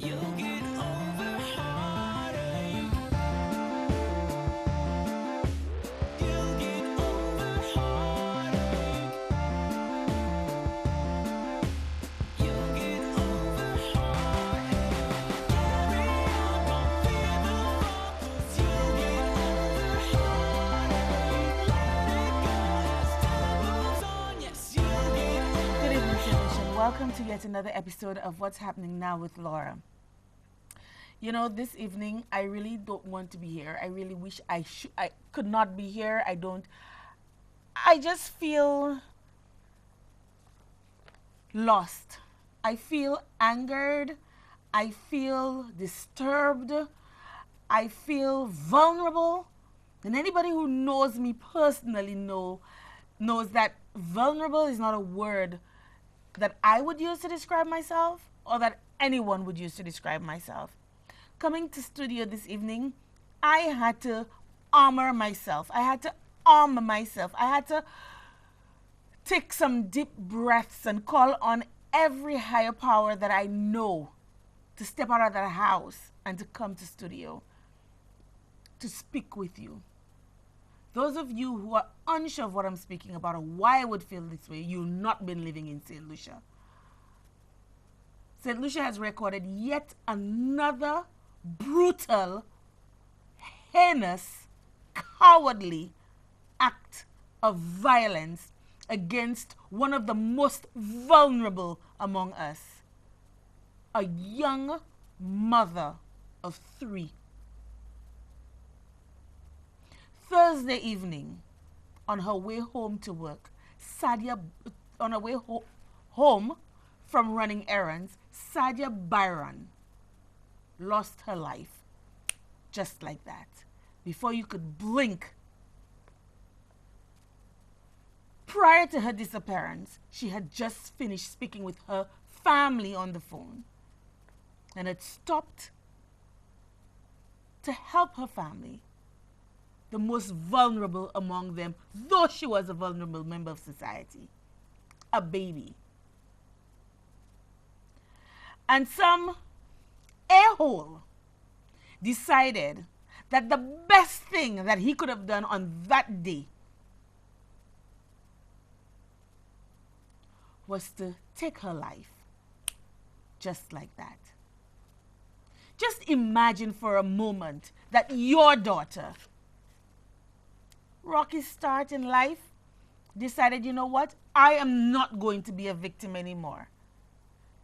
You'll get over heartache. You'll get over heartache. You'll get over heartache. Carry on, don't fear the fall, 'cause you'll get over heartache. Let it go as time moves on. Yes, you'll get over. Good evening, Solution. Welcome to yet another episode of What's Happening Now with Laura. You know, this evening I really don't want to be here. I really wish I could not be here. I just feel lost. I feel angered. I feel disturbed. I feel vulnerable. And anybody who knows me personally knows that vulnerable is not a word that I would use to describe myself or that anyone would use to describe myself. Coming to studio this evening, I had to armor myself. I had to arm myself. I had to take some deep breaths and call on every higher power that I know to step out of that house and to come to studio to speak with you. Those of you who are unsure of what I'm speaking about or why I would feel this way, you've not been living in St. Lucia. St. Lucia has recorded yet another brutal, heinous, cowardly act of violence against one of the most vulnerable among us, a young mother of 3. Thursday evening, on her way home to work, on her way home from running errands, Sadia Byron lost her life just like that. Before you could blink. Prior to her disappearance, she had just finished speaking with her family on the phone and had stopped to help her family, the most vulnerable among them, though she was a vulnerable member of society, a baby. And some a-hole decided that the best thing that he could have done on that day was to take her life just like that. Just imagine for a moment that your daughter, rocky start in life, decided, you know what, I am not going to be a victim anymore.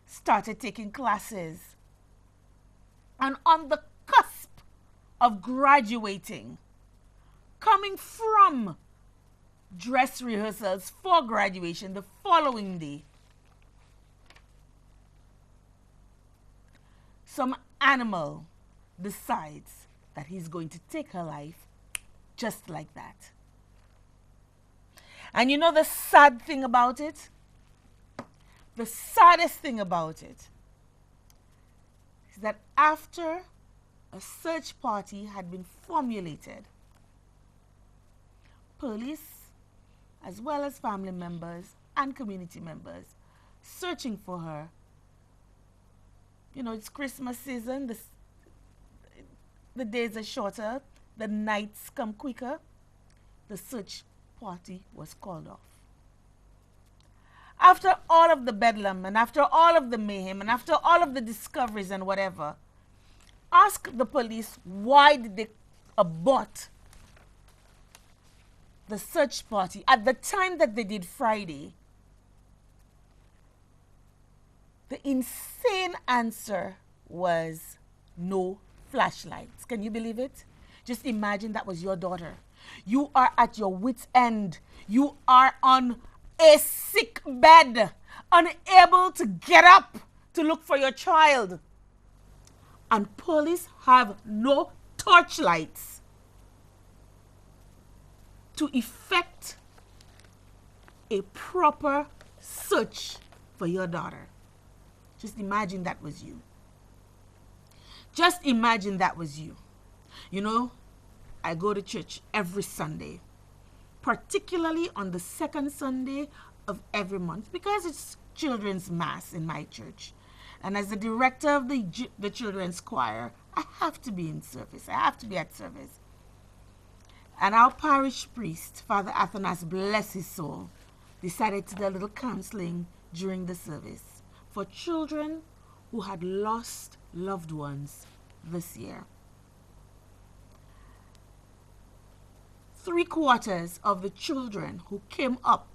Started taking classes. And on the cusp of graduating, coming from dress rehearsals for graduation the following day, some animal decides that he's going to take her life just like that. And you know the sad thing about it? The saddest thing about it is that after a search party had been formulated, police, as well as family members and community members, searching for her. You know, it's Christmas season, the days are shorter, the nights come quicker. The search party was called off. After all of the bedlam and after all of the mayhem and after all of the discoveries and whatever, ask the police why did they abort the search party at the time that they did Friday. The insane answer was no flashlights. Can you believe it? Just imagine that was your daughter. You are at your wit's end. You are on a sick bed, unable to get up to look for your child. And police have no torchlights to effect a proper search for your daughter. Just imagine that was you. Just imagine that was you. You know, I go to church every Sunday, particularly on the second Sunday of every month, because it's children's mass in my church. And as the director of the children's choir, I have to be in service. I have to be at service. And our parish priest, Father Athanas, bless his soul, decided to do a little counseling during the service for children who had lost loved ones this year. 3/4 of the children who came up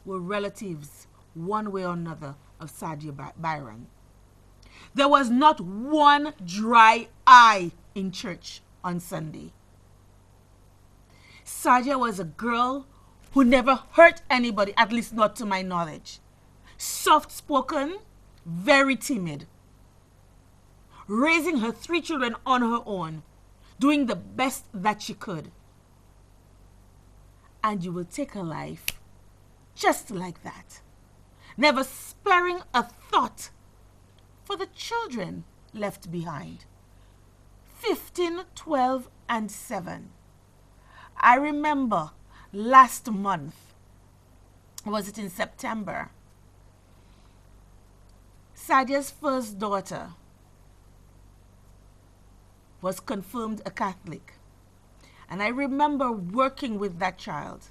were relatives, one way or another, of Sadia Byron. There was not one dry eye in church on Sunday. Sadia was a girl who never hurt anybody, at least not to my knowledge. Soft-spoken, very timid. Raising her 3 children on her own, doing the best that she could. And you will take her life just like that, never sparing a thought for the children left behind. 15, 12, and 7. I remember last month, was it in September, Sadia's first daughter was confirmed a Catholic. And I remember working with that child.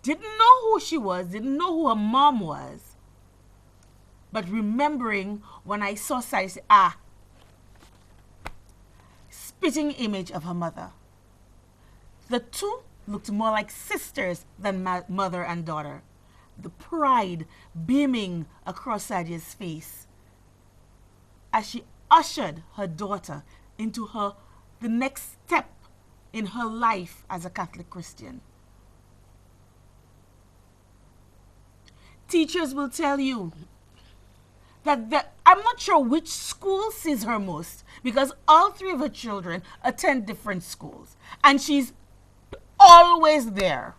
Didn't know who she was, didn't know who her mom was. But remembering when I saw Sadia, say, spitting image of her mother. The two looked more like sisters than mother and daughter. The pride beaming across Sadia's face as she ushered her daughter into the next step in her life as a Catholic Christian. Teachers will tell you that I'm not sure which school sees her most, because all 3 of her children attend different schools. And she's always there,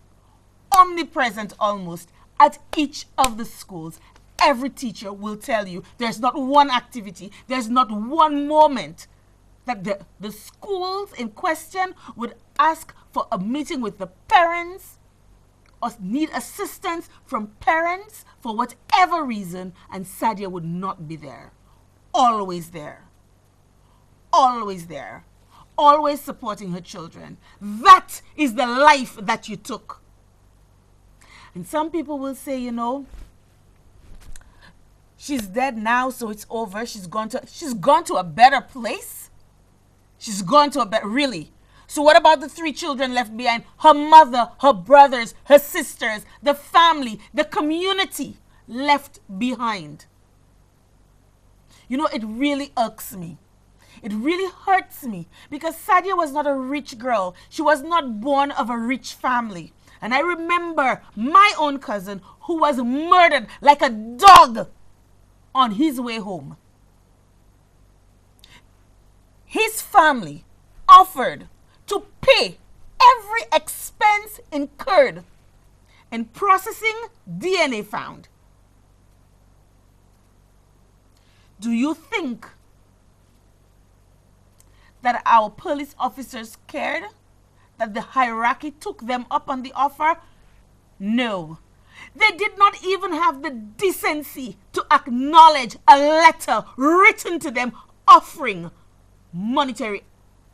omnipresent almost, at each of the schools. Every teacher will tell you there's not one activity, there's not one moment that the schools in question would ask for a meeting with the parents or need assistance from parents for whatever reason, and Sadia would not be there. Always there. Always there. Always supporting her children. That is the life that you took. And some people will say, she's dead now, so it's over. She's gone to a better place. She's gone to a better, really. So what about the 3 children left behind? Her mother, her brothers, her sisters, the family, the community left behind. It really irks me. It really hurts me, because Sadia was not a rich girl. She was not born of a rich family. And I remember my own cousin who was murdered like a dog on his way home. His family offered to pay every expense incurred in processing DNA found. Do you think that our police officers cared that the hierarchy took them up on the offer? No. They did not even have the decency to acknowledge a letter written to them offering monetary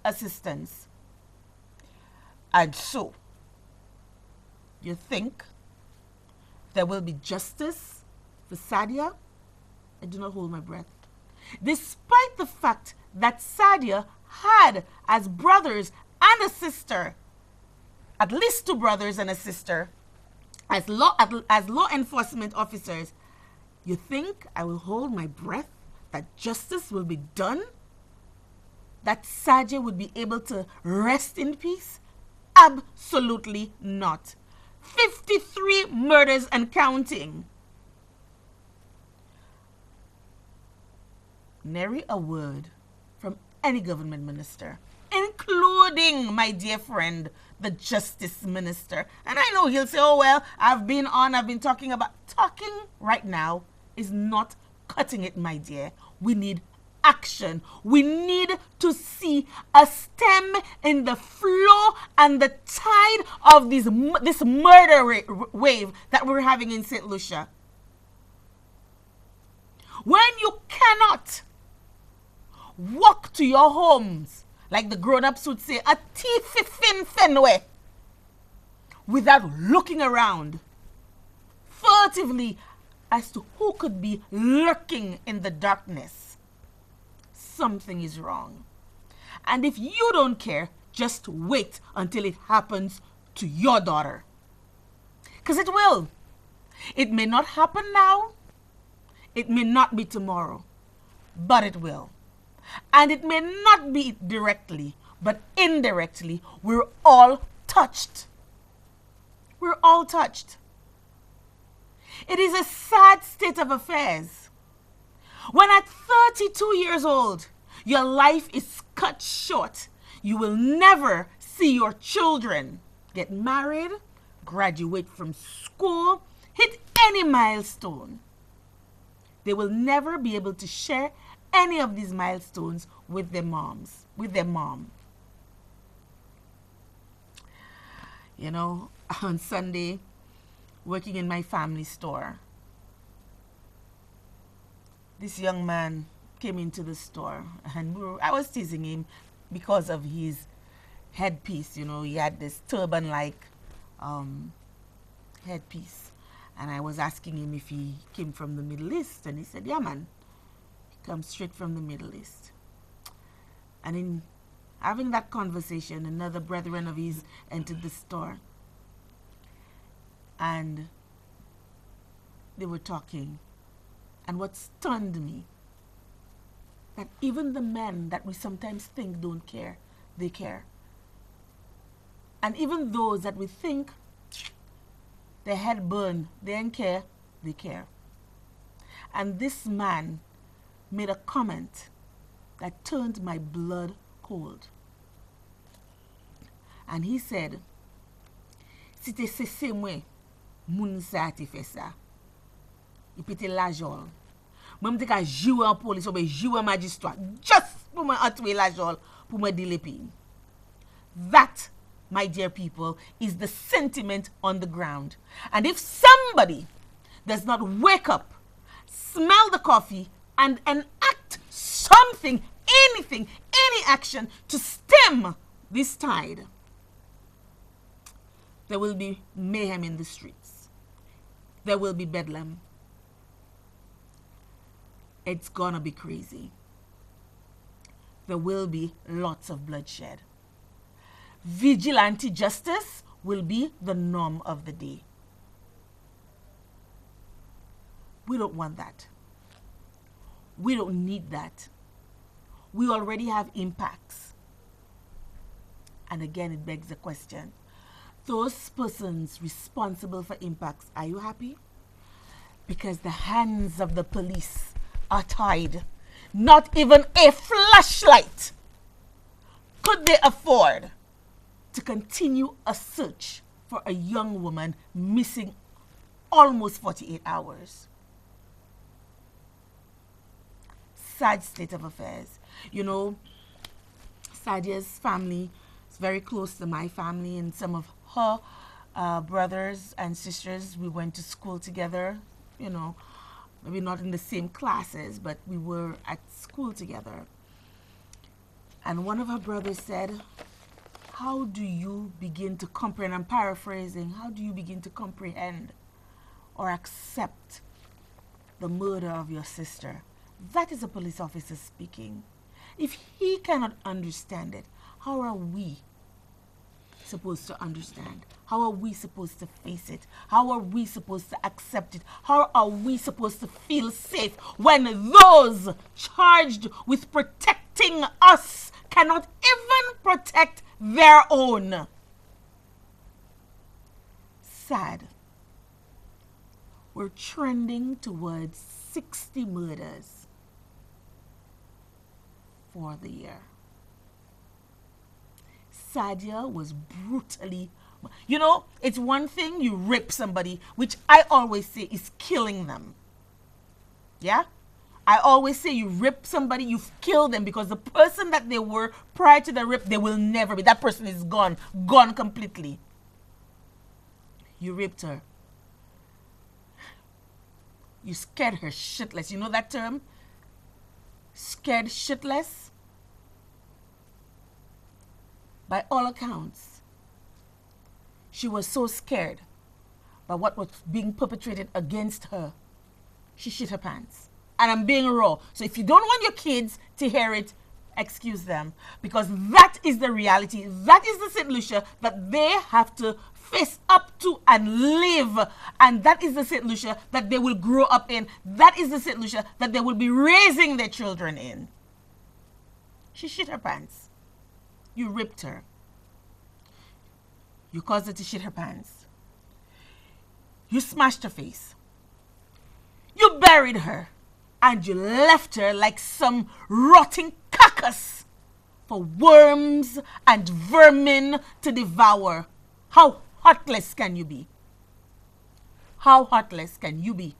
assistance. And so, you think there will be justice for Sadia? I do not hold my breath. Despite the fact that Sadia had as brothers and a sister, at least 2 brothers and a sister, as law enforcement officers, you think I will hold my breath that justice will be done? That Sadia would be able to rest in peace? Absolutely not. 53 murders and counting. Nary a word from any government minister, including my dear friend, the Justice Minister. And I know he'll say, oh, well, I've been talking about. Talking right now is not cutting it, my dear. We need action. We need to see a stem in the flow and the tide of this murder wave that we're having in St. Lucia. When you cannot walk to your homes, like the grown-ups would say, a fin fenway, without looking around furtively as to who could be lurking in the darkness, something is wrong. And if you don't care, just wait until it happens to your daughter. Because it will. It may not happen now. It may not be tomorrow. But it will. And it may not be directly, but indirectly. We're all touched. We're all touched. It is a sad state of affairs when at 32 years old, your life is cut short. You will never see your children get married, graduate from school, hit any milestone. They will never be able to share any of these milestones with their moms, with their mom. You know, on Sunday, working in my family store, this young man came into the store, and I was teasing him because of his headpiece. You know, he had this turban-like headpiece, and I was asking him if he came from the Middle East, and he said, yeah, man, he comes straight from the Middle East. And in having that conversation, another brethren of his entered the store, and they were talking. And what stunned me, that even the men that we sometimes think don't care, they care. And even those that we think their head burn, they don't care, they care. And this man made a comment that turned my blood cold. And he said, si te se se mwen, moun sa te fe sa. I pete la jol. Mwen te ka jiwe an polis ou be jiwe magistrat. Just pou mwen atwe la jol pou mwen dile pi. That, my dear people, is the sentiment on the ground. And if somebody does not wake up, smell the coffee, and enact something, anything, any action to stem this tide, there will be mayhem in the streets. There will be bedlam. It's gonna be crazy. There will be lots of bloodshed. Vigilante justice will be the norm of the day. We don't want that. We don't need that. We already have impacts. And again, it begs the question, those persons responsible for impacts, are you happy? Because the hands of the police are tied. Not even a flashlight could they afford to continue a search for a young woman missing almost 48 hours. Sad state of affairs. You know, Sadia's family is very close to my family, and some of her brothers and sisters, we went to school together, you know, maybe not in the same classes, but we were at school together. And one of her brothers said, how do you begin to comprehend, I'm paraphrasing, how do you begin to comprehend or accept the murder of your sister? That is a police officer speaking. If he cannot understand it, how are we supposed to understand? How are we supposed to face it? How are we supposed to accept it? How are we supposed to feel safe when those charged with protecting us cannot even protect their own? Sad. We're trending towards 60 murders for the year. Sadia was brutally, you know, it's one thing you rape somebody, which I always say is killing them. Yeah? I always say you rape somebody, you've killed them, because the person that they were prior to the rape, they will never be. That person is gone completely. You raped her. You scared her shitless. You know that term? Scared shitless? By all accounts, she was so scared by what was being perpetrated against her, she shit her pants. And I'm being raw. So if you don't want your kids to hear it, excuse them. Because that is the reality. That is the St. Lucia that they have to face up to and live. And that is the St. Lucia that they will grow up in. That is the St. Lucia that they will be raising their children in. She shit her pants. You ripped her. You caused her to shit her pants. You smashed her face. You buried her. And you left her like some rotting carcass for worms and vermin to devour. How heartless can you be? How heartless can you be?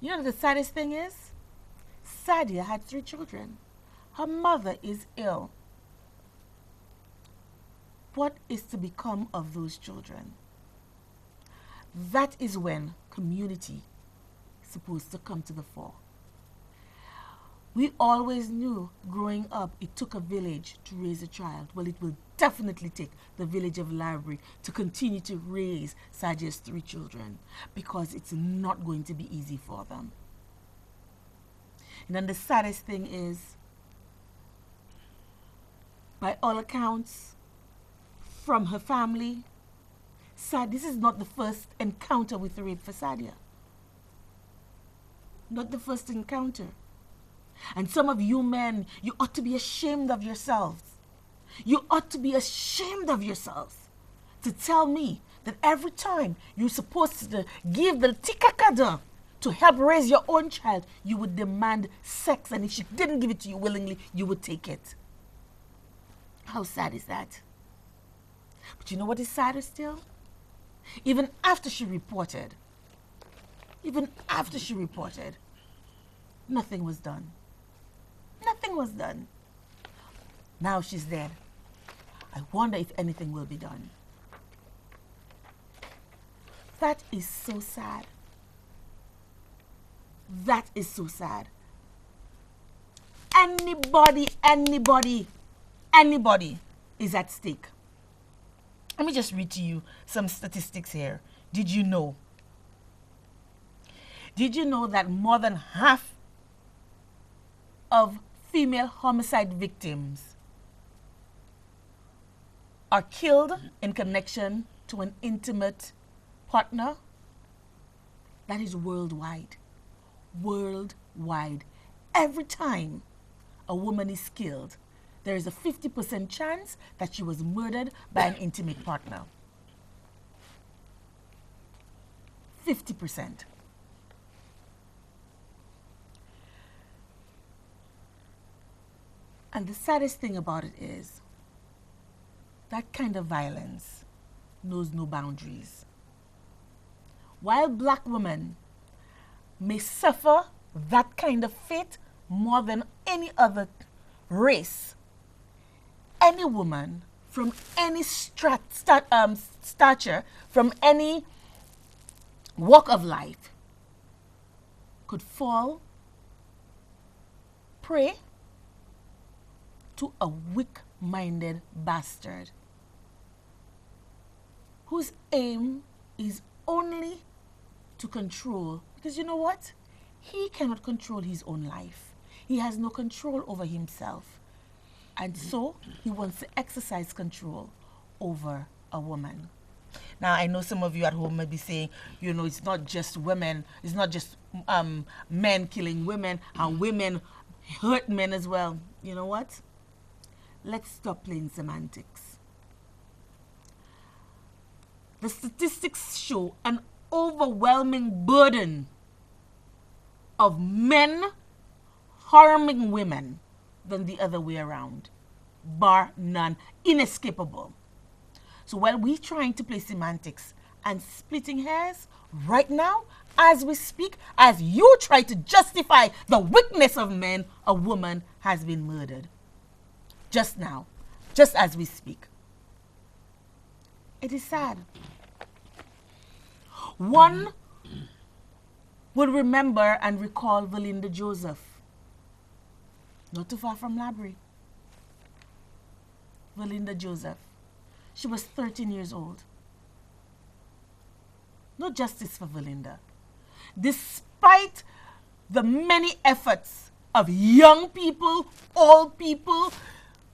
You know what the saddest thing is? Sadia had 3 children. Her mother is ill. What is to become of those children? That is when community is supposed to come to the fore. We always knew growing up it took a village to raise a child. Well, it will definitely take the village of Library to continue to raise Sadia's 3 children, because it's not going to be easy for them. And then the saddest thing is, by all accounts, from her family, this is not the first encounter with rape for Sadia. Not the first encounter. And some of you men, you ought to be ashamed of yourselves. You ought to be ashamed of yourselves to tell me that every time you're supposed to give the tikakada to help raise your own child, you would demand sex, and if she didn't give it to you willingly, you would take it. How sad is that? But you know what is sadder still? Even after she reported, nothing was done. Nothing was done. Now she's dead. I wonder if anything will be done. That is so sad. That is so sad. Anybody is at stake. Let me just read to you some statistics here. Did you know that more than half of female homicide victims are killed in connection to an intimate partner? That is worldwide. Worldwide. Every time a woman is killed, there is a 50% chance that she was murdered by an intimate partner. 50%. And the saddest thing about it is that kind of violence knows no boundaries. While black women may suffer that kind of fate more than any other race, any woman from any stature, from any walk of life, could fall prey to a weak-minded bastard whose aim is only to control. Because you know what? He cannot control his own life. He has no control over himself. And so he wants to exercise control over a woman. Now, I know some of you at home may be saying, you know, it's not just women, it's not just men killing women, and women hurt men as well. You know what? Let's stop playing semantics. The statistics show an overwhelming burden of men harming women than the other way around, bar none, inescapable. So while we're trying to play semantics and splitting hairs, right now, as we speak, as you try to justify the weakness of men, a woman has been murdered. Just now, just as we speak. It is sad. One would remember and recall Valinda Joseph. Not too far from Labrie. Valinda Joseph. She was 13 years old. No justice for Valinda. Despite the many efforts of young people, old people,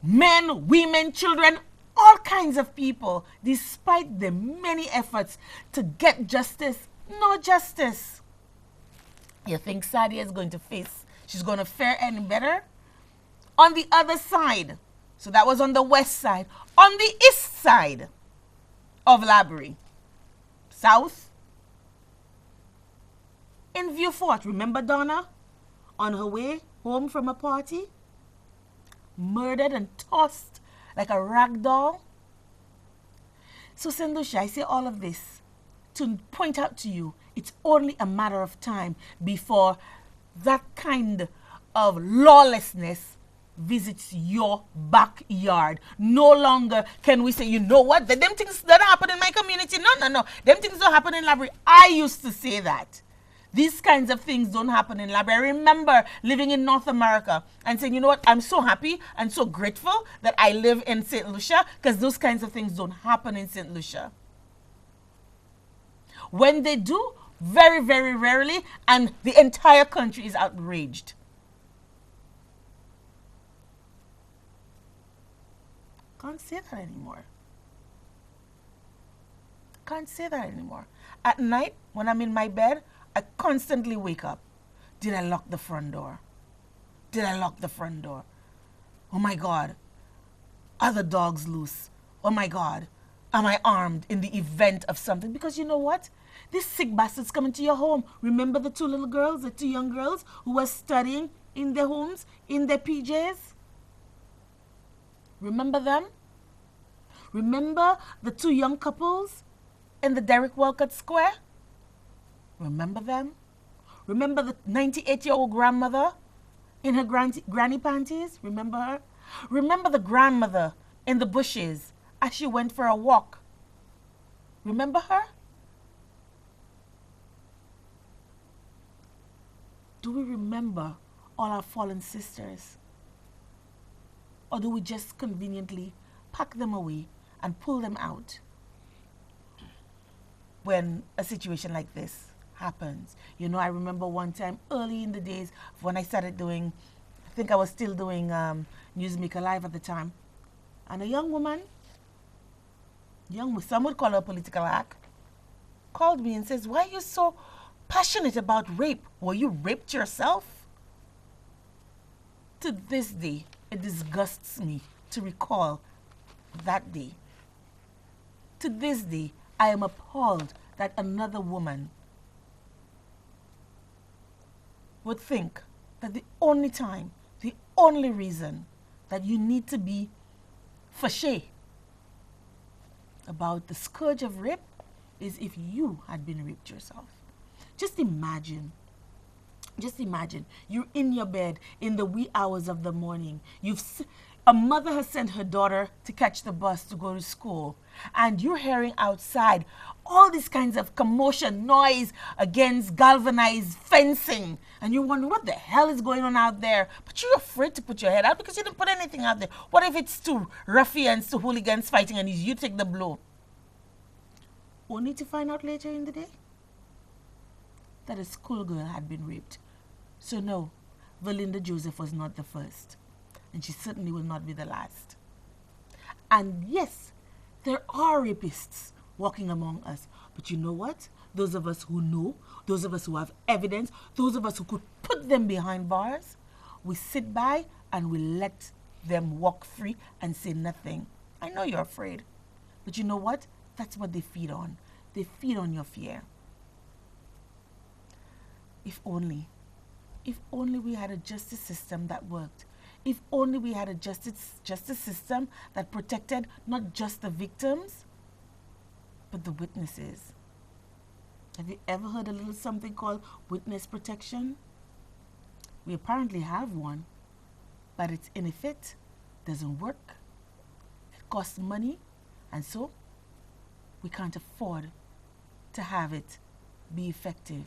men, women, children, all kinds of people, despite the many efforts to get justice, no justice. You think Sadia is going to face, she's going to fare any better? On the other side, so that was on the west side, on the east side of Labrie, south, in Vieux Fort, remember Donna? On her way home from a party, murdered and tossed like a rag doll. So, St. Lucia, I say all of this to point out to you, it's only a matter of time before that kind of lawlessness visits your backyard. No longer can we say, you know what, them things that happen in my community. No. Them things don't happen in Labrie. I used to say that. These kinds of things don't happen in Labrie. I remember living in North America and saying, you know what, I'm so happy and so grateful that I live in St. Lucia because those kinds of things don't happen in St. Lucia. When they do, very, very rarely, and the entire country is outraged. Can't say that anymore. Can't say that anymore. At night, when I'm in my bed, I constantly wake up. Did I lock the front door? Did I lock the front door? Oh my God. Are the dogs loose? Oh my God. Am I armed in the event of something? Because you know what? These sick bastards come into your home. Remember the two little girls, the two young girls who were studying in their homes, in their PJs? Remember them? Remember the two young couples in the Derek Walcott Square? Remember them? Remember the 98-year-old grandmother in her granny panties? Remember her? Remember the grandmother in the bushes as she went for a walk? Remember her? Do we remember all our fallen sisters? Or do we just conveniently pack them away and pull them out when a situation like this happens? You know, I remember one time early in the days when I started doing, I think I was still doing Newsmaker Live at the time, and a young woman, some would call her a political hack, called me and says, why are you so passionate about rape? Were you raped yourself? To this day, it disgusts me to recall that day. To this day, I am appalled that another woman would think that the only time, the only reason that you need to be fâché about the scourge of rape is if you had been raped yourself. Just imagine, you're in your bed in the wee hours of the morning. A mother has sent her daughter to catch the bus to go to school, and you're hearing outside all these kinds of commotion, noise against galvanized fencing, and you wonder what the hell is going on out there, but you're afraid to put your head out because you didn't put anything out there. What if it's two ruffians, two hooligans fighting, and you take the blow? Only to find out later in the day that a schoolgirl had been raped. So no, Valinda Joseph was not the first, and she certainly will not be the last. And yes, there are rapists walking among us, but you know what? Those of us who know, those of us who have evidence, those of us who could put them behind bars, we sit by and we let them walk free and say nothing. I know you're afraid, but you know what? That's what they feed on. They feed on your fear. If only we had a justice system that worked. If only we had a justice system that protected not just the victims, but the witnesses. Have you ever heard a little something called witness protection? We apparently have one, but it's ineffective, doesn't work, it costs money, and so we can't afford to have it be effective.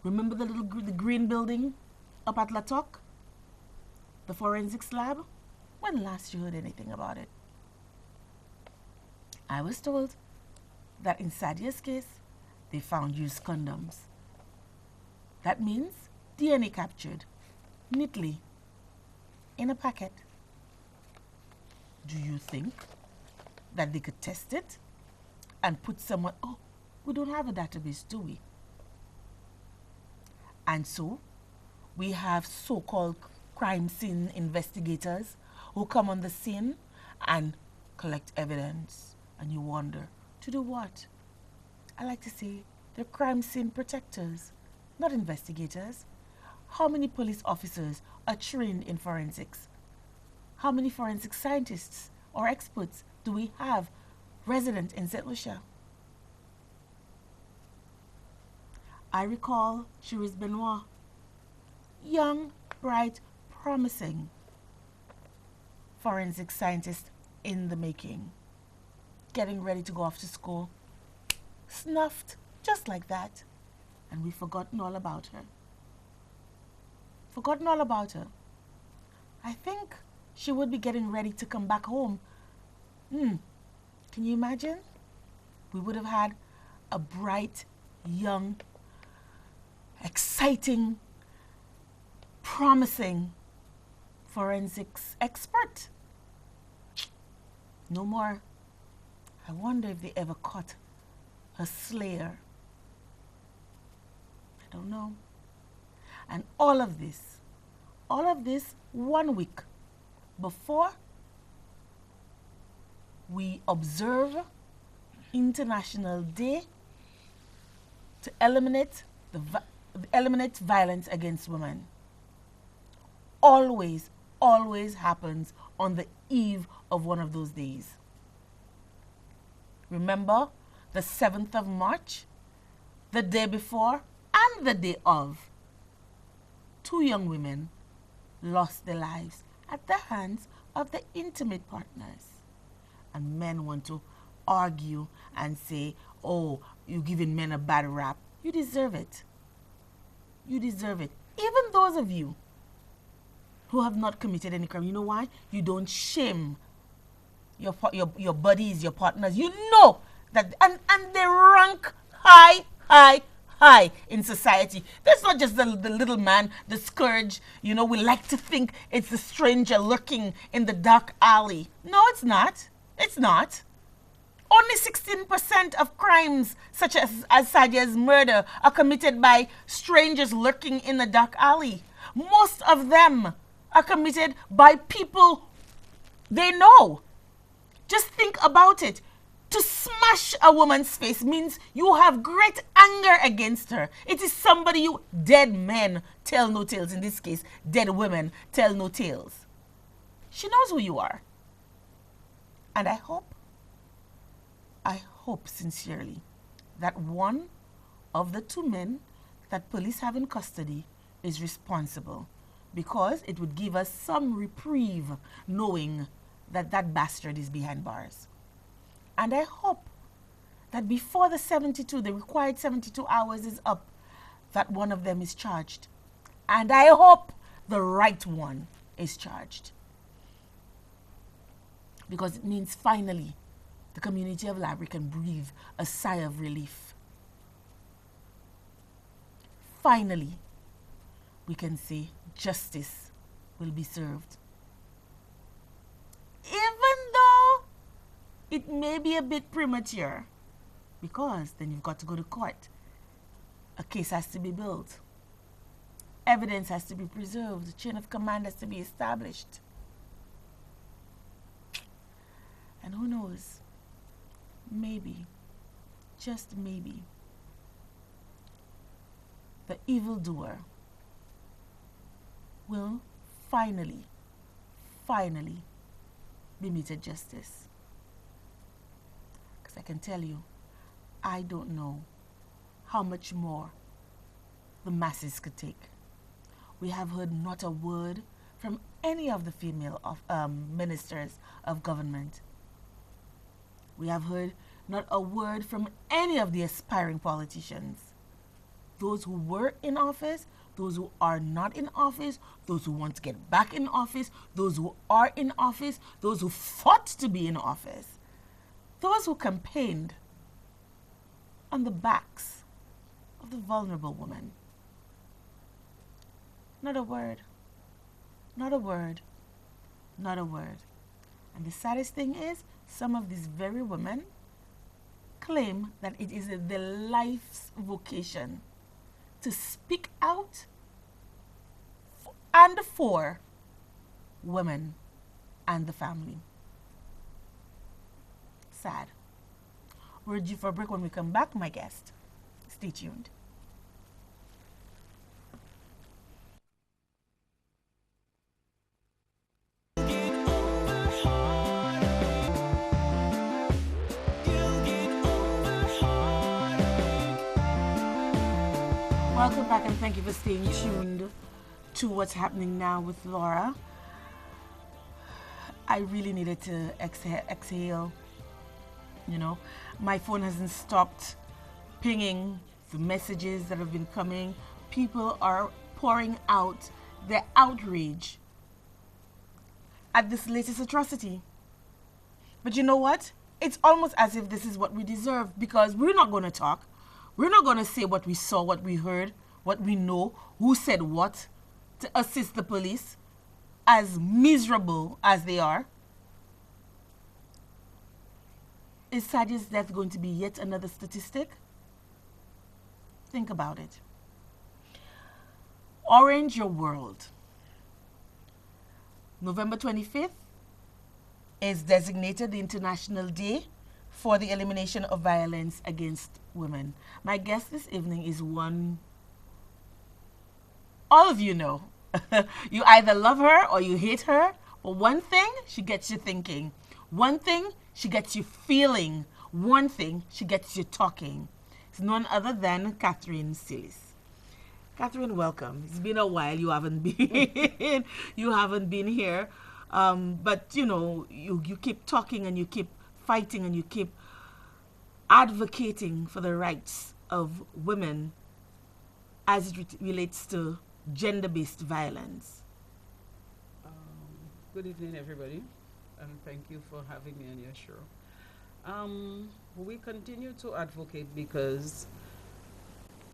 Remember the green building up at Latok? The forensics lab? When last you heard anything about it? I was told that in Sadia's case, they found used condoms. That means DNA captured, neatly, in a packet. Do you think that they could test it and put someone? Oh, we don't have a database, do we? And so, we have so-called crime scene investigators who come on the scene and collect evidence. And you wonder, to do what? I like to say they're crime scene protectors, not investigators. How many police officers are trained in forensics? How many forensic scientists or experts do we have resident in St. Lucia? I recall Cherise Benoit, young, bright, promising forensic scientist in the making, getting ready to go off to school, snuffed just like that, and we've forgotten all about her. Forgotten all about her. I think she would be getting ready to come back home. Can you imagine? We would have had a bright, young, exciting, promising forensics expert. No more. I wonder if they ever caught her slayer. I don't know. And all of this 1 week before we observe International Day to eliminate violence against women. Always happens on the eve of one of those days. Remember the 7th of March, the day before and the day of, 2 young women lost their lives at the hands of their intimate partners. And men want to argue and say, oh, you're giving men a bad rap. You deserve it. You deserve it. Even those of you who have not committed any crime, you know why? You don't shame your buddies, your partners. You know that, and they rank high in society. That's not just the little man, the scourge. You know, we like to think it's the stranger lurking in the dark alley. No, it's not. It's not. Only 16% of crimes, such as Sadia's murder, are committed by strangers lurking in the dark alley. Most of them are committed by people they know. Just think about it. To smash a woman's face means you have great anger against her. It is somebody you, dead men tell no tales. In this case, dead women tell no tales. She knows who you are. And I hope sincerely that one of the 2 men that police have in custody is responsible, because it would give us some reprieve knowing that that bastard is behind bars. And I hope that before the required 72 hours is up, that one of them is charged. And I hope the right one is charged. Because it means finally the community of Labrie can breathe a sigh of relief. Finally, we can say justice will be served. Even though it may be a bit premature, because then you've got to go to court. A case has to be built. Evidence has to be preserved. The chain of command has to be established. And who knows, maybe, just maybe, the evildoer will finally be meted justice. Because I can tell you, I don't know how much more the masses could take. We have heard not a word from any of the female ministers of government. We have heard not a word from any of the aspiring politicians. those who were in office, those who are not in office, those who want to get back in office, those who are in office, those who fought to be in office, those who campaigned on the backs of the vulnerable woman. Not a word. Not a word. Not a word. And the saddest thing is, some of these very women claim that it is their life's vocation to speak out and for women and the family. Sad. We're due for a break. When we come back, my guest. Stay tuned. Welcome back and thank you for staying tuned to what's happening now with Laura. I really needed to exhale. You know, my phone hasn't stopped pinging the messages that have been coming. People are pouring out their outrage at this latest atrocity. But you know what? It's almost as if this is what we deserve, because we're not going to talk. We're not going to say what we saw, what we heard, what we know, who said what to assist the police, as miserable as they are. Is Sadia's death going to be yet another statistic? Think about it. Orange Your World. November 25th is designated the International Day for the Elimination of Violence Against Women. My guest this evening is one all of you know. You either love her or you hate her, but one thing, she gets you thinking. One thing, she gets you feeling. One thing, she gets you talking. It's none other than Catherine Cillis. Catherine, welcome. It's been a while. You haven't been you haven't been here. But you know, you keep talking and you keep fighting and you keep advocating for the rights of women as it relates to gender-based violence. Good evening, everybody, and thank you for having me on your show. We continue to advocate because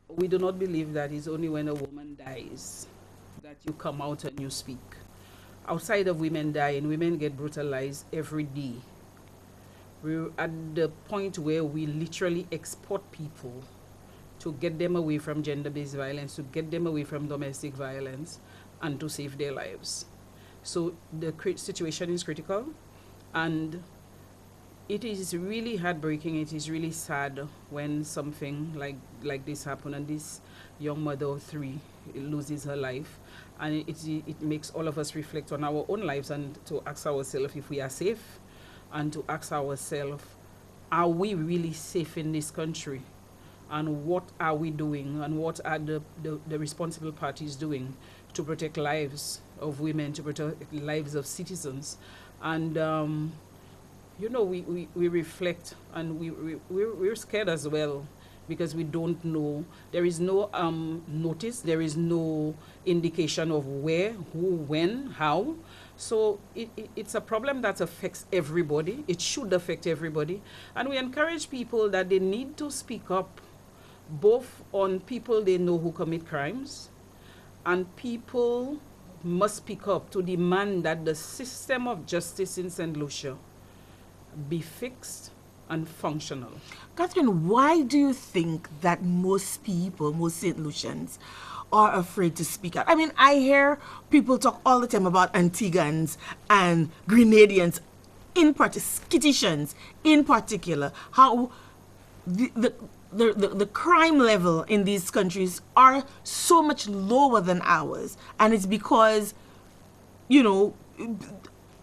we do not believe that it's only when a woman dies that you come out and you speak. Outside of women dying, women get brutalized every day. We're at the point where we literally export people to get them away from gender-based violence, to get them away from domestic violence, and to save their lives. So the situation is critical, and it is really heartbreaking. It is really sad when something like this happens, and this young mother of 3 loses her life, and it makes all of us reflect on our own lives and to ask ourselves if we are safe, and to ask ourselves, are we really safe in this country? And what are we doing, and what are the responsible parties doing to protect lives of women, to protect lives of citizens? And you know, we reflect, and we're scared as well, because we don't know. There is no notice, there is no indication of where, who, when, how. So it's a problem that affects everybody. It should affect everybody. And we encourage people that they need to speak up, both on people they know who commit crimes, and people must speak up to demand that the system of justice in St. Lucia be fixed and functional. Catherine, why do you think that most people, most St. Lucians, are afraid to speak out? I mean, I hear people talk all the time about Antiguans and Grenadians, Skitishans in particular, how the crime level in these countries are so much lower than ours. And it's because, you know,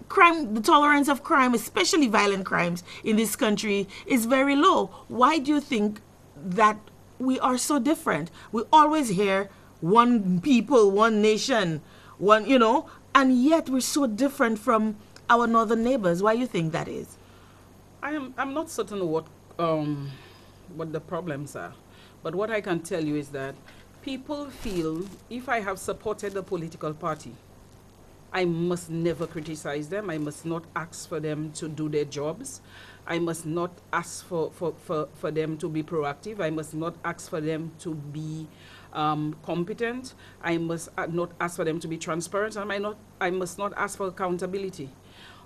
crime, the tolerance of crime, especially violent crimes in this country, is very low. Why do you think that we are so different? We always hear one people, one nation, one, you know, and yet we're so different from our northern neighbors. Why do you think that is? I'm not certain what the problems are. But what I can tell you is that people feel if I have supported a political party, I must never criticize them. I must not ask for them to do their jobs. I must not ask for them to be proactive. I must not ask for them to be competent. I must not ask for them to be transparent. I must not ask for accountability.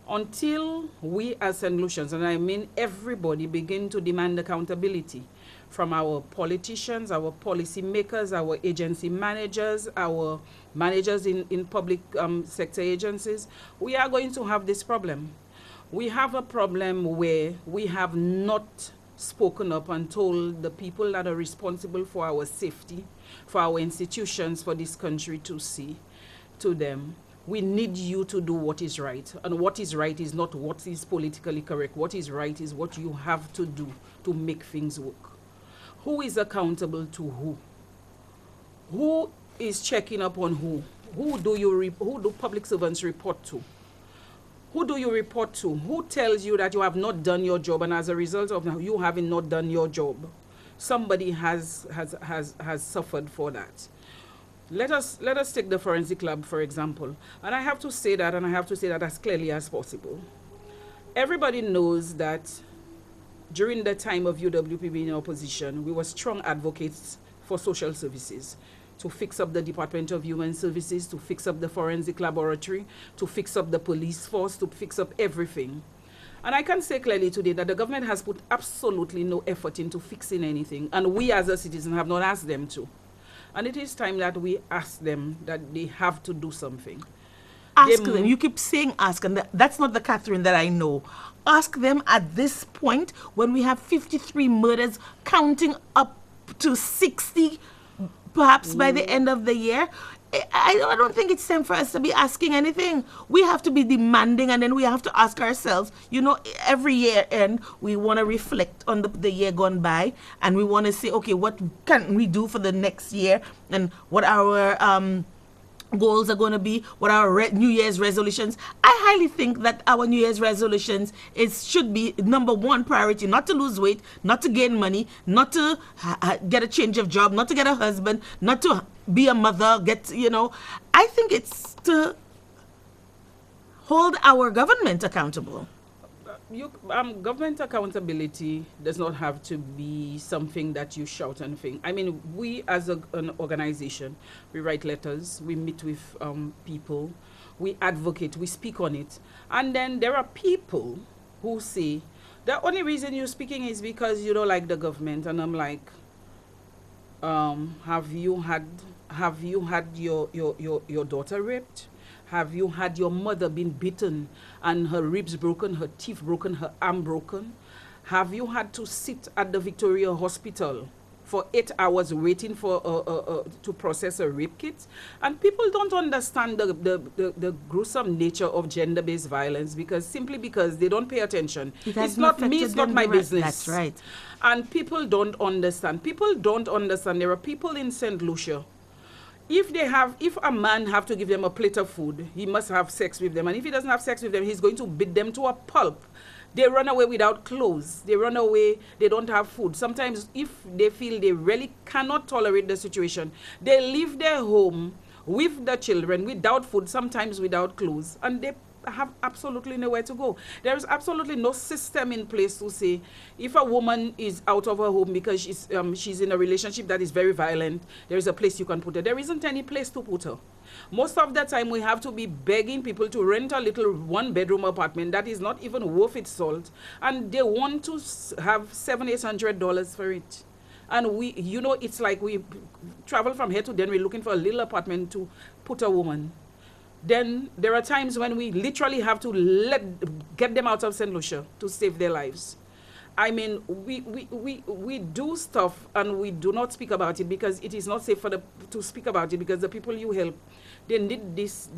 Until we as St. Lucians, and I mean everybody, begin to demand accountability from our politicians, our policy makers, our agency managers, our managers in public sector agencies, we are going to have this problem. We have a problem where we have not spoken up and told the people that are responsible for our safety, for our institutions, for this country to see to them. We need you to do what is right. And what is right is not what is politically correct. What is right is what you have to do to make things work. Who is accountable to who? Who is checking up on who? Who do public servants report to? Who do you report to? Who tells you that you have not done your job, and as a result of you having not done your job, somebody has suffered for that? Let us take the forensic lab, for example. And I have to say that, and I have to say that as clearly as possible. Everybody knows that during the time of UWP being in opposition, we were strong advocates for social services, to fix up the Department of Human Services, to fix up the forensic laboratory, to fix up the police force, to fix up everything. And I can say clearly today that the government has put absolutely no effort into fixing anything, and we as a citizen have not asked them to. And it is time that we ask them that they have to do something. Ask them. You keep saying ask, and that's not the Catherine that I know. Ask them at this point when we have 53 murders counting up to 60 perhaps by the end of the year. I don't think it's time for us to be asking anything. We have to be demanding, and then we have to ask ourselves, every year end, we want to reflect on the year gone by, and we want to say, okay, what can we do for the next year, and what our goals are going to be, what our New Year's resolutions. I highly think that our New Year's resolutions should be number one priority, not to lose weight, not to gain money, not to get a change of job, not to get a husband, not to be a mother, I think it's to hold our government accountable. Government accountability does not have to be something that you shout and think. I mean, we as an organization, we write letters, we meet with people, we advocate, we speak on it. And then there are people who say, the only reason you're speaking is because you don't like the government. And I'm like, have you had your daughter raped? Have you had your mother been beaten and her ribs broken, her teeth broken, her arm broken? Have you had to sit at the Victoria Hospital for 8 hours waiting for to process a rape kit? And people don't understand the gruesome nature of gender-based violence simply because they don't pay attention. It's not me, it's not my business. That's right. And people don't understand. People don't understand. There are people in St. Lucia. If a man have to give them a plate of food, he must have sex with them. And if he doesn't have sex with them, he's going to beat them to a pulp. They run away without clothes. They run away, they don't have food. Sometimes if they feel they really cannot tolerate the situation, they leave their home with the children, without food, sometimes without clothes, and they have absolutely nowhere to go. There is absolutely no system in place to say if a woman is out of her home because she's in a relationship that is very violent, there is a place you can put her. There isn't any place to put her. Most of the time we have to be begging people to rent a little one-bedroom apartment that is not even worth its salt, and they want to have $700-800 for it. And it's like we travel from here to then we're looking for a little apartment to put a woman. Then there are times when we literally have to get them out of St. Lucia to save their lives. I mean, we do stuff and we do not speak about it because it is not safe to speak about it, because the people you help, they need this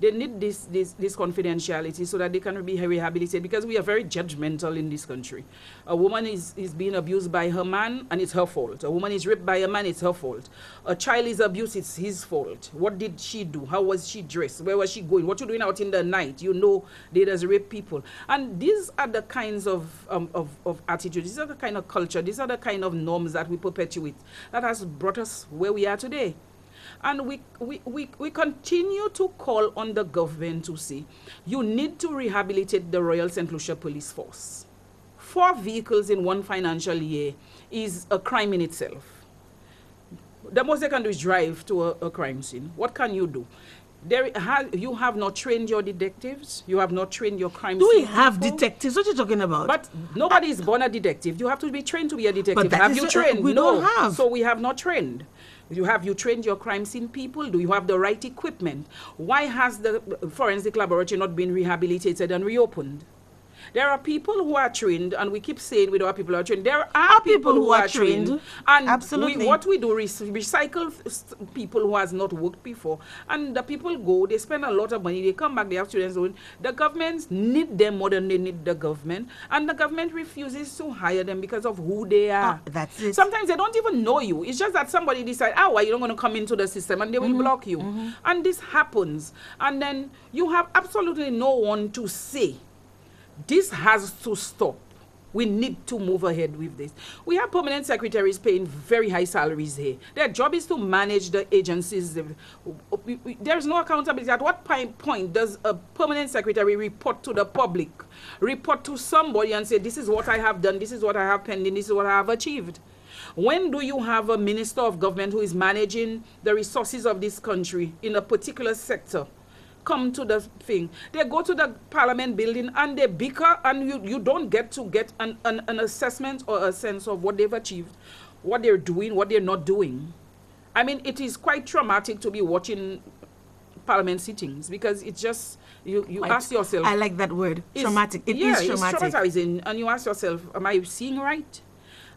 confidentiality so that they can be rehabilitated, because we are very judgmental in this country. A woman is being abused by her man and it's her fault. A woman is raped by a man, it's her fault. A child is abused, it's his fault. What did she do? How was she dressed? Where was she going? What you doing out in the night? They just rape people. And these are the kinds of of attitude. These are the kind of culture, these are the kind of norms that we perpetuate that has brought us where we are today. And we continue to call on the government to say, you need to rehabilitate the Royal St. Lucia Police Force. 4 vehicles in 1 financial year is a crime in itself. The most they can do is drive to a crime scene. What can you do? You have not trained your detectives. You have not trained your crime Do scene we have people. detectives? What are you talking about? But nobody is born a detective. You have to be trained to be a detective. that Have is you a- trained? we No. don't have. So we have not trained. You trained your crime scene people? Do you have the right equipment? Why has the forensic laboratory not been rehabilitated and reopened? There are people who are trained, and we keep saying we don't have people who are trained. There are people who are trained. And Absolutely. what we do is recycle people who has not worked before. And the people go, they spend a lot of money, they come back, they have students doing. The governments need them more than they need the government. And the government refuses to hire them because of who they are. That's it. Sometimes they don't even know you. It's just that somebody decides, why you don't going to come into the system, and they will block you. And this happens. And then you have absolutely no one to say, this has to stop. We need to move ahead with this. We have permanent secretaries paying very high salaries here. Their job is to manage the agencies. There's no accountability. At what point does a permanent secretary report to the public, report to somebody and say, this is what I have done, this is what I have pending, this is what I have achieved? When do you have a minister of government who is managing the resources of this country in a particular sector come to the thing? They go to the parliament building and they bicker, and you don't get to get an assessment or a sense of what they've achieved, what they're doing, what they're not doing. I mean, it is quite traumatic to be watching parliament sittings, because it's just, you ask yourself. I like that word, It's- traumatic. It is traumatic. It's traumatizing, and you ask yourself, am I seeing right?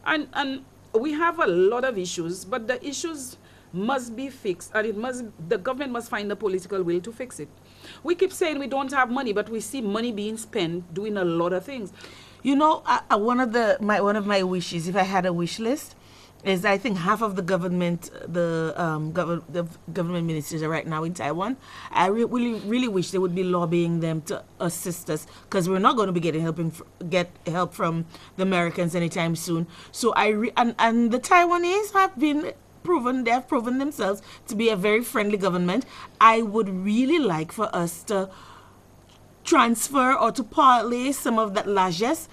And we have a lot of issues, but the issues must be fixed, and the government must find the political will to fix it. We keep saying we don't have money, but we see money being spent doing a lot of things. You know, one of my wishes, if I had a wish list, is I think half of the government, the government ministers are right now in Taiwan. I really wish they would be lobbying them to assist us, because we're not going to be get help from the Americans anytime soon. So and the Taiwanese have proven themselves to be a very friendly government. I would really like for us to transfer or to parlay some of that largesse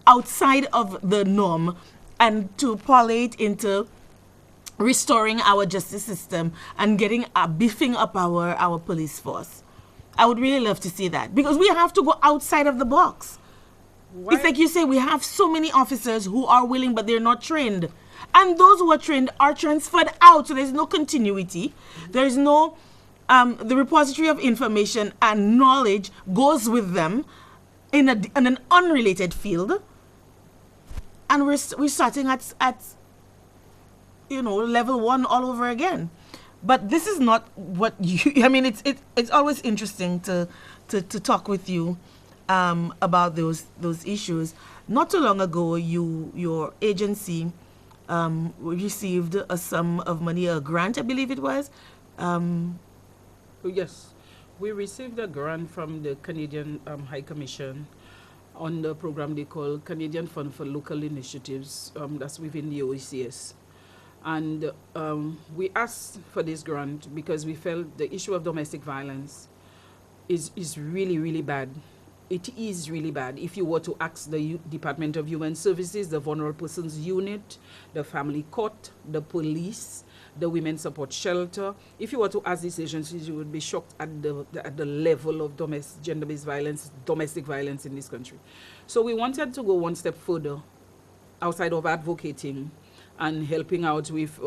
outside of the norm, and to parlay it into restoring our justice system and beefing up our police force. I would really love to see that, because we have to go outside of the box. Why- It's like you say, we have so many officers who are willing, but they're not trained. And those who are trained are transferred out, so there's no continuity. There's no, the repository of information and knowledge goes with them in an unrelated field. And we're starting at level 1 all over again. But this is not what I mean, it's always interesting to talk with you about those issues. Not too long ago, your agency received a sum of money, a grant, I believe it was. Yes, we received a grant from the Canadian High Commission on the program they call Canadian Fund for Local Initiatives, that's within the OECS. And we asked for this grant because we felt the issue of domestic violence is really, really bad. It is really bad. If you were to ask the Department of Human Services, the Vulnerable Persons Unit, the Family Court, the police, the Women's Support Shelter, if you were to ask these agencies, you would be shocked at the level of gender-based violence, domestic violence in this country. So we wanted to go one step further outside of advocating and helping out with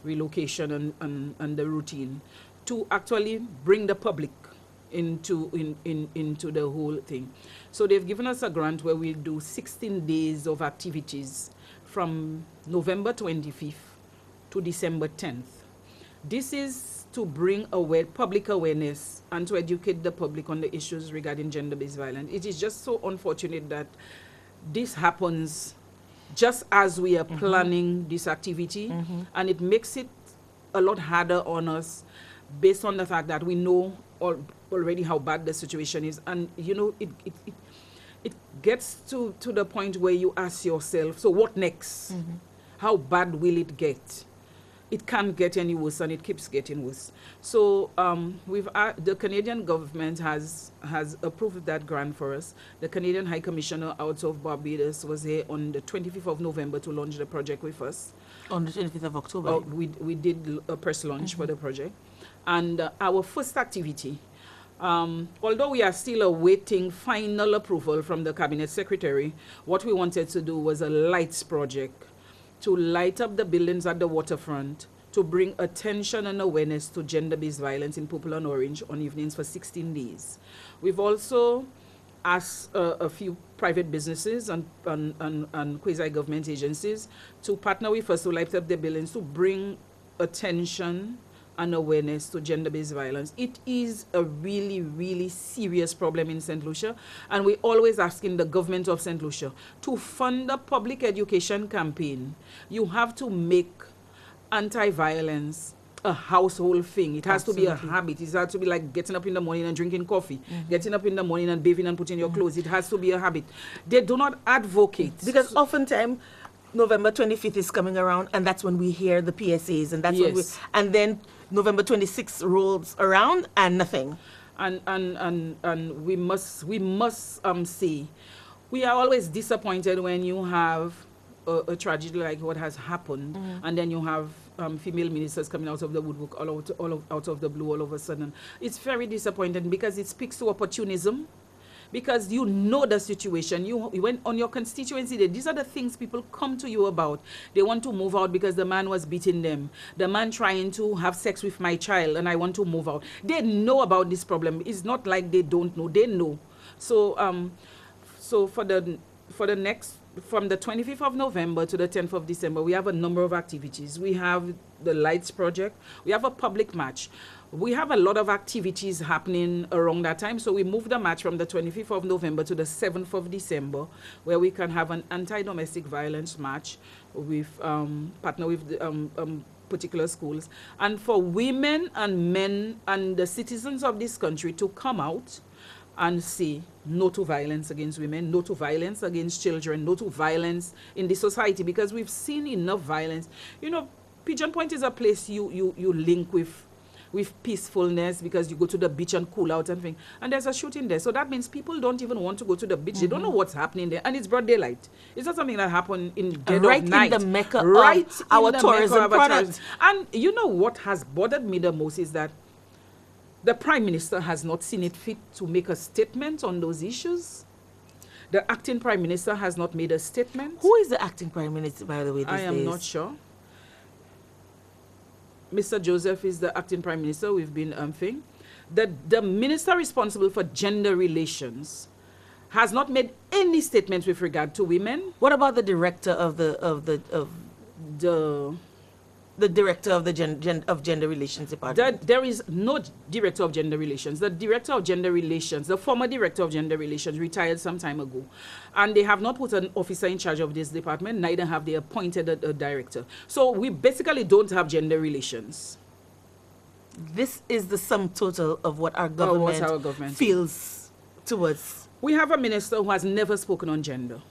relocation and the routine, to actually bring the public into the whole thing. So they've given us a grant where we'll do 16 days of activities from November 25th to December 10th. This is to bring public awareness and to educate the public on the issues regarding gender-based violence. It is just so unfortunate that this happens just as we are planning this activity, and it makes it a lot harder on us based on the fact that we know already how bad the situation is. And it gets to the point where you ask yourself, so what next? How bad will it get? It can't get any worse, and it keeps getting worse. So the Canadian government has approved that grant for us. The Canadian High Commissioner out of Barbados was here on the 25th of November to launch the project with us. On the 25th of October. We did a press launch for the project. And our first activity, although we are still awaiting final approval from the Cabinet Secretary, what we wanted to do was a lights project to light up the buildings at the waterfront, to bring attention and awareness to gender-based violence in Purple and Orange on evenings for 16 days. We've also asked a few private businesses and quasi-government agencies to partner with us to light up the buildings, to bring attention and awareness to gender-based violence. It is a really, really serious problem in St. Lucia, and we're always asking the government of St. Lucia to fund a public education campaign. You have to make anti-violence a household thing. It has to be a habit. It has to be like getting up in the morning and drinking coffee, getting up in the morning and bathing and putting your clothes. It has to be a habit. They do not advocate. Because oftentimes, November 25th is coming around, and that's when we hear the PSAs, and that's when we, Yes. and then November 26th rolls around and nothing. And we must say, we are always disappointed when you have a tragedy like what has happened, and then you have female ministers coming out of the woodwork out of the blue all of a sudden. It's very disappointing because it speaks to opportunism. Because you know the situation. You went on your constituency day. These are the things people come to you about. They want to move out because the man was beating them. The man trying to have sex with my child, and I want to move out. They know about this problem. It's not like they don't know. They know. So so for the next, from the 25th of November to the 10th of December, we have a number of activities. We have the Lights Project. We have a public match. We have a lot of activities happening around that time. So we moved the match from the 25th of November to the 7th of December, where we can have an anti-domestic violence match with partner with the, particular schools. And for women and men and the citizens of this country to come out and say no to violence against women, no to violence against children, no to violence in the society, because we've seen enough violence. You know, Pigeon Point is a place you link with peacefulness, because you go to the beach and cool out and things, and there's a shooting there. So that means people don't even want to go to the beach. They don't know what's happening there, and it's broad daylight. It's not something that happened in dead Right of night. in the mecca Right of in our the tourism mecca of our product. tourism. And you know what has bothered me the most is that the Prime Minister has not seen it fit to make a statement on those issues. The acting Prime Minister has not made a statement. Who is the acting Prime Minister, by the way, these I am days? not sure. Mr. Joseph is the acting Prime Minister. We've been thing. The minister responsible for gender relations has not made any statements with regard to women. What about the director of the director of the gender relations department? There is no director of gender relations. The director of gender relations, the former director of gender relations, retired some time ago. And they have not put an officer in charge of this department, neither have they appointed a director. So we basically don't have gender relations. This is the sum total of what our What's government, our government? feels towards. We have a minister who has never spoken on gender.